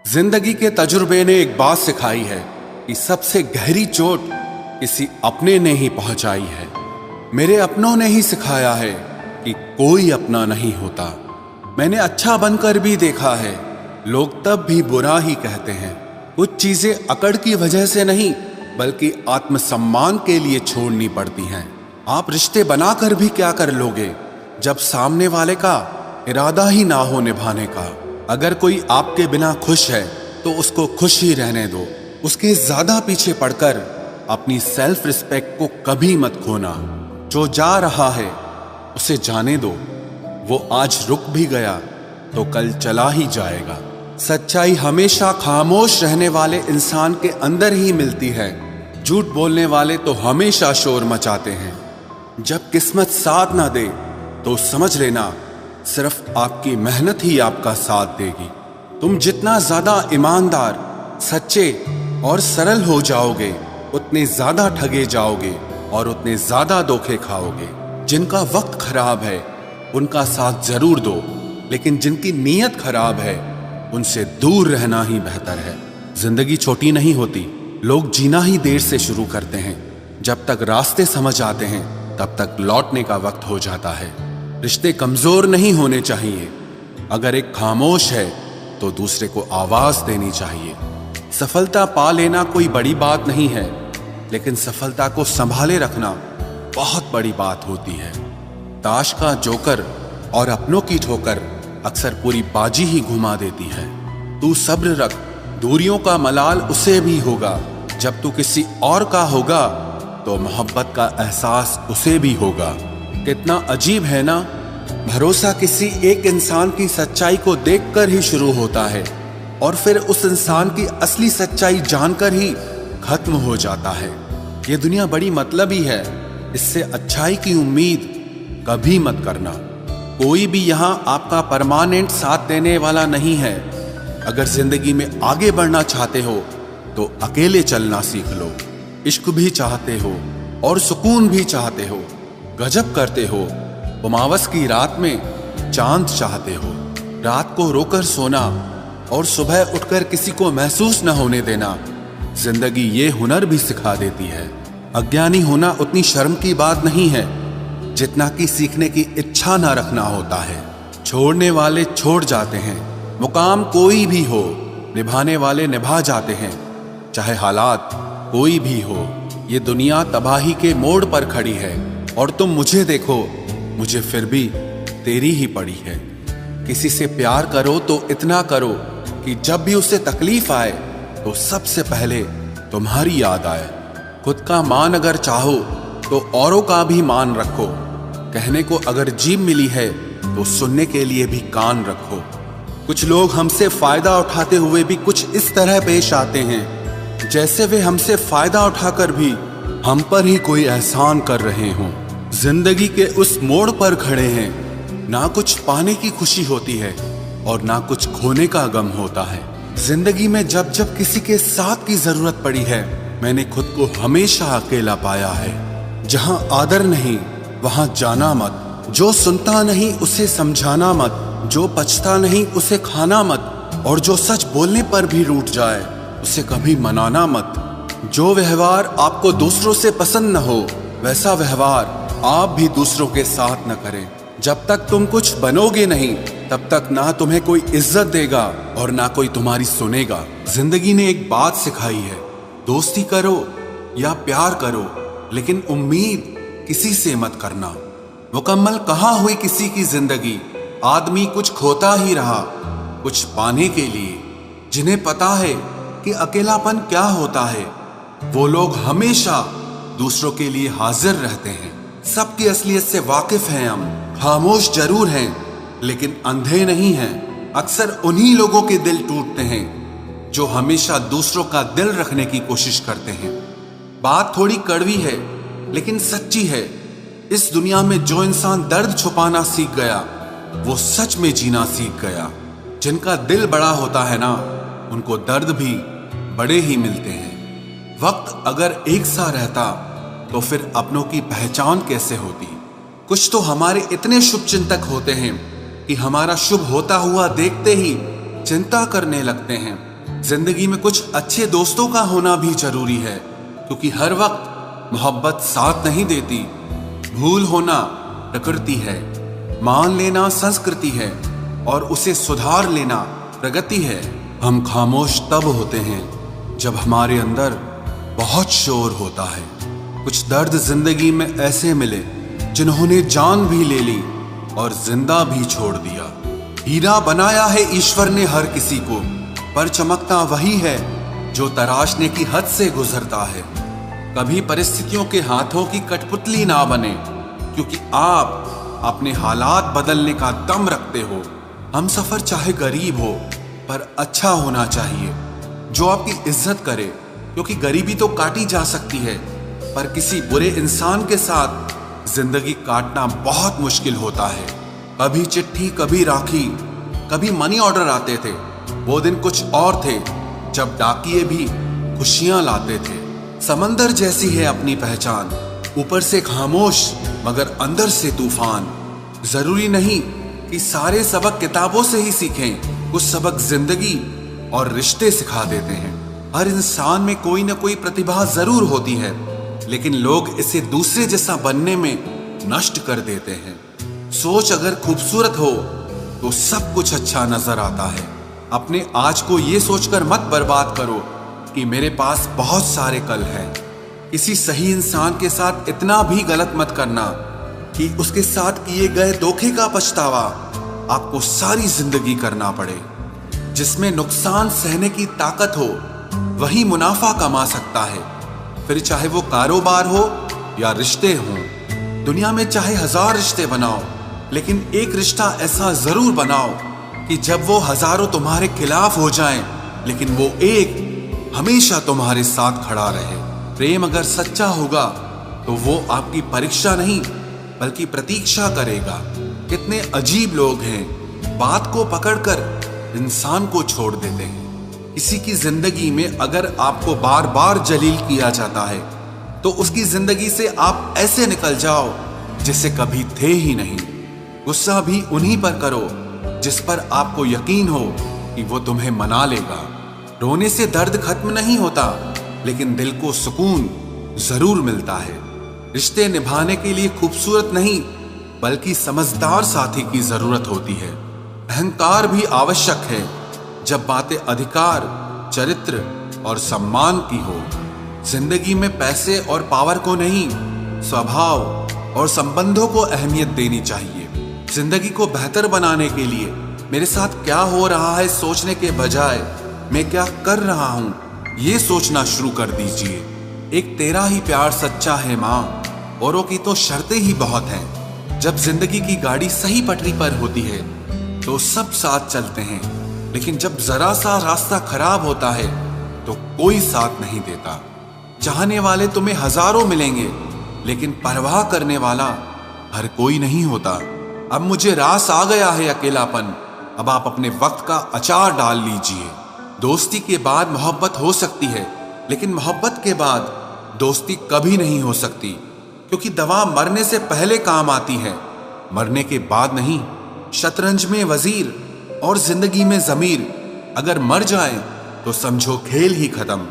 जिंदगी के तजुर्बे ने एक बात सिखाई है कि सबसे गहरी चोट किसी अपने ने ही पहुंचाई है। मेरे अपनों ने ही सिखाया है कि कोई अपना नहीं होता। मैंने अच्छा बनकर भी देखा है, लोग तब भी बुरा ही कहते हैं। कुछ चीजें अकड़ की वजह से नहीं बल्कि आत्मसम्मान के लिए छोड़नी पड़ती हैं। आप रिश्ते बनाकर भी क्या कर लोगे जब सामने वाले का इरादा ही ना हो निभाने का। अगर कोई आपके बिना खुश है तो उसको खुश ही रहने दो। उसके ज्यादा पीछे पड़कर अपनी सेल्फ रिस्पेक्ट को कभी मत खोना। जो जा रहा है उसे जाने दो, वो आज रुक भी गया तो कल चला ही जाएगा। सच्चाई हमेशा खामोश रहने वाले इंसान के अंदर ही मिलती है। झूठ बोलने वाले तो हमेशा शोर मचाते हैं। जब किस्मत साथ ना दे तो समझ लेना सिर्फ आपकी मेहनत ही आपका साथ देगी। तुम जितना ज्यादा ईमानदार, सच्चे और सरल हो जाओगे उतने ज्यादा ठगे जाओगे और उतने ज्यादा धोखे खाओगे। जिनका वक्त खराब है उनका साथ जरूर दो, लेकिन जिनकी नीयत खराब है उनसे दूर रहना ही बेहतर है। जिंदगी छोटी नहीं होती, लोग जीना ही देर से शुरू करते हैं। जब तक रास्ते समझ आते हैं तब तक लौटने का वक्त हो जाता है। रिश्ते कमजोर नहीं होने चाहिए। अगर एक खामोश है तो दूसरे को आवाज देनी चाहिए। सफलता पा लेना कोई बड़ी बात नहीं है, लेकिन सफलता को संभाले रखना बहुत बड़ी बात होती है। ताश का जोकर और अपनों की ठोकर अक्सर पूरी बाजी ही घुमा देती है। तू सब्र रख, दूरियों का मलाल उसे भी होगा। जब तू किसी और का होगा तो मोहब्बत का एहसास उसे भी होगा। कितना अजीब है ना, भरोसा किसी एक इंसान की सच्चाई को देखकर ही शुरू होता है और फिर उस इंसान की असली सच्चाई जानकर ही खत्म हो जाता है। ये दुनिया बड़ी मतलबी है, इससे अच्छाई की उम्मीद कभी मत करना। कोई भी यहाँ आपका परमानेंट साथ देने वाला नहीं है। अगर जिंदगी में आगे बढ़ना चाहते हो तो अकेले चलना सीख लो। इश्क भी चाहते हो और सुकून भी चाहते हो, गजब करते हो। उमावस की रात में चांद चाहते हो। रात को रोकर सोना और सुबह उठकर किसी को महसूस न होने देना जिंदगी ये हुनर भी सिखा देती है। अज्ञानी होना उतनी शर्म की बात नहीं है जितना कि सीखने की इच्छा ना रखना होता है। छोड़ने वाले छोड़ जाते हैं, मुकाम कोई भी हो, निभाने वाले निभा जाते हैं। चाहे हालात कोई भी हो, ये दुनिया तबाही के मोड़ पर खड़ी है और तुम मुझे देखो, मुझे फिर भी तेरी ही पड़ी है। किसी से प्यार करो तो इतना करो कि जब भी उसे तकलीफ आए तो सबसे पहले तुम्हारी याद आए। खुद का मान अगर चाहो तो औरों का भी मान रखो। कहने को अगर जीभ मिली है तो सुनने के लिए भी कान रखो। कुछ लोग हमसे फायदा उठाते हुए भी कुछ इस तरह पेश आते हैं जैसे वे हमसे फायदा उठाकर भी हम पर ही कोई एहसान कर रहे हों। जिंदगी के उस मोड़ पर खड़े हैं, ना कुछ पाने की खुशी होती है और ना कुछ खोने का गम होता है। जिंदगी में जब जब किसी के साथ की जरूरत पड़ी है, मैंने खुद को हमेशा अकेला पाया है। जहां आदर नहीं वहां जाना मत। जो सुनता नहीं उसे समझाना मत। जो पचता नहीं उसे खाना मत। और जो सच बोलने पर भी रूठ जाए उसे कभी मनाना मत। जो व्यवहार आपको दूसरों से पसंद न हो वैसा व्यवहार आप भी दूसरों के साथ न करें। जब तक तुम कुछ बनोगे नहीं तब तक ना तुम्हें कोई इज्जत देगा और ना कोई तुम्हारी सुनेगा। जिंदगी ने एक बात सिखाई है, दोस्ती करो या प्यार करो, लेकिन उम्मीद किसी से मत करना। मुकम्मल कहाँ हुई किसी की जिंदगी, आदमी कुछ खोता ही रहा कुछ पाने के लिए। जिन्हें पता है कि अकेलापन क्या होता है, वो लोग हमेशा दूसरों के लिए हाजिर रहते हैं। सबकी असलियत से वाकिफ हैं हम, खामोश जरूर हैं लेकिन अंधे नहीं हैं। अक्सर उन्हीं लोगों के दिल टूटते हैं जो हमेशा दूसरों का दिल रखने की कोशिश करते हैं। बात थोड़ी कड़वी है लेकिन सच्ची है। इस दुनिया में जो इंसान दर्द छुपाना सीख गया वो सच में जीना सीख गया। जिनका दिल बड़ा होता है ना, उनको दर्द भी बड़े ही मिलते हैं। वक्त अगर एक सा रहता तो फिर अपनों की पहचान कैसे होती। कुछ तो हमारे इतने शुभ चिंतक होते हैं कि हमारा शुभ होता हुआ देखते ही चिंता करने लगते हैं। जिंदगी में कुछ अच्छे दोस्तों का होना भी जरूरी है, क्योंकि हर वक्त मोहब्बत साथ नहीं देती। भूल होना प्रकृति है, मान लेना संस्कृति है और उसे सुधार लेना प्रगति है। हम खामोश तब होते हैं जब हमारे अंदर बहुत शोर होता है। कुछ दर्द जिंदगी में ऐसे मिले जिन्होंने जान भी ले ली और जिंदा भी छोड़ दिया। हीरा बनाया है ईश्वर ने हर किसी को, पर चमकता वही है जो तराशने की हद से गुजरता है। कभी परिस्थितियों के हाथों की कठपुतली ना बने, क्योंकि आप अपने हालात बदलने का दम रखते हो। हम सफर चाहे गरीब हो पर अच्छा होना चाहिए, जो आपकी इज्जत करे, क्योंकि गरीबी तो काटी जा सकती है पर किसी बुरे इंसान के साथ जिंदगी काटना बहुत मुश्किल होता है। कभी चिट्ठी, कभी राखी, कभी मनी ऑर्डर आते थे। वो दिन कुछ और थे जब डाकिये भी खुशियां लाते थे। समंदर जैसी है अपनी पहचान, ऊपर से खामोश मगर अंदर से तूफान। जरूरी नहीं कि सारे सबक किताबों से ही सीखें, कुछ सबक जिंदगी और रिश्ते सिखा देते हैं। हर इंसान में कोई ना कोई प्रतिभा जरूर होती है, लेकिन लोग इसे दूसरे जैसा बनने में नष्ट कर देते हैं। सोच अगर खूबसूरत हो तो सब कुछ अच्छा नजर आता है। अपने आज को ये सोचकर मत बर्बाद करो कि मेरे पास बहुत सारे कल हैं। किसी सही इंसान के साथ इतना भी गलत मत करना कि उसके साथ किए गए धोखे का पछतावा आपको सारी जिंदगी करना पड़े। जिसमें नुकसान सहने की ताकत हो वही मुनाफा कमा सकता है, फिर चाहे वो कारोबार हो या रिश्ते हों। दुनिया में चाहे 1000 रिश्ते बनाओ, लेकिन एक रिश्ता ऐसा जरूर बनाओ कि जब वो हजारों तुम्हारे खिलाफ हो जाएं, लेकिन वो एक हमेशा तुम्हारे साथ खड़ा रहे। प्रेम अगर सच्चा होगा तो वो आपकी परीक्षा नहीं बल्कि प्रतीक्षा करेगा। कितने अजीब लोग हैं, बात को पकड़कर इंसान को छोड़ देते हैं। किसी की जिंदगी में अगर आपको बार बार जलील किया जाता है तो उसकी जिंदगी से आप ऐसे निकल जाओ जिसे कभी थे ही नहीं। गुस्सा भी उन्हीं पर करो जिस पर आपको यकीन हो कि वो तुम्हें मना लेगा। रोने से दर्द खत्म नहीं होता, लेकिन दिल को सुकून जरूर मिलता है। रिश्ते निभाने के लिए खूबसूरत नहीं बल्कि समझदार साथी की जरूरत होती है। अहंकार भी आवश्यक है जब बातें अधिकार, चरित्र और सम्मान की हो। जिंदगी में पैसे और पावर को नहीं, स्वभाव और संबंधों को अहमियत देनी चाहिए। जिंदगी को बेहतर बनाने के लिए मेरे साथ क्या हो रहा है सोचने के बजाय मैं क्या कर रहा हूं ये सोचना शुरू कर दीजिए। एक तेरा ही प्यार सच्चा है मां, औरों की तो शर्तें ही बहुत हैं। जब जिंदगी की गाड़ी सही पटरी पर होती है तो सब साथ चलते हैं, लेकिन जब जरा सा रास्ता खराब होता है तो कोई साथ नहीं देता। चाहने वाले तुम्हें हजारों मिलेंगे, लेकिन परवाह करने वाला हर कोई नहीं होता। अब मुझे रास आ गया है अकेलापन, अब आप अपने वक्त का अचार डाल लीजिए। दोस्ती के बाद मोहब्बत हो सकती है, लेकिन मोहब्बत के बाद दोस्ती कभी नहीं हो सकती, क्योंकि दवा मरने से पहले काम आती है, मरने के बाद नहीं। शतरंज में वजीर और जिंदगी में जमीर अगर मर जाए तो समझो खेल ही खत्म।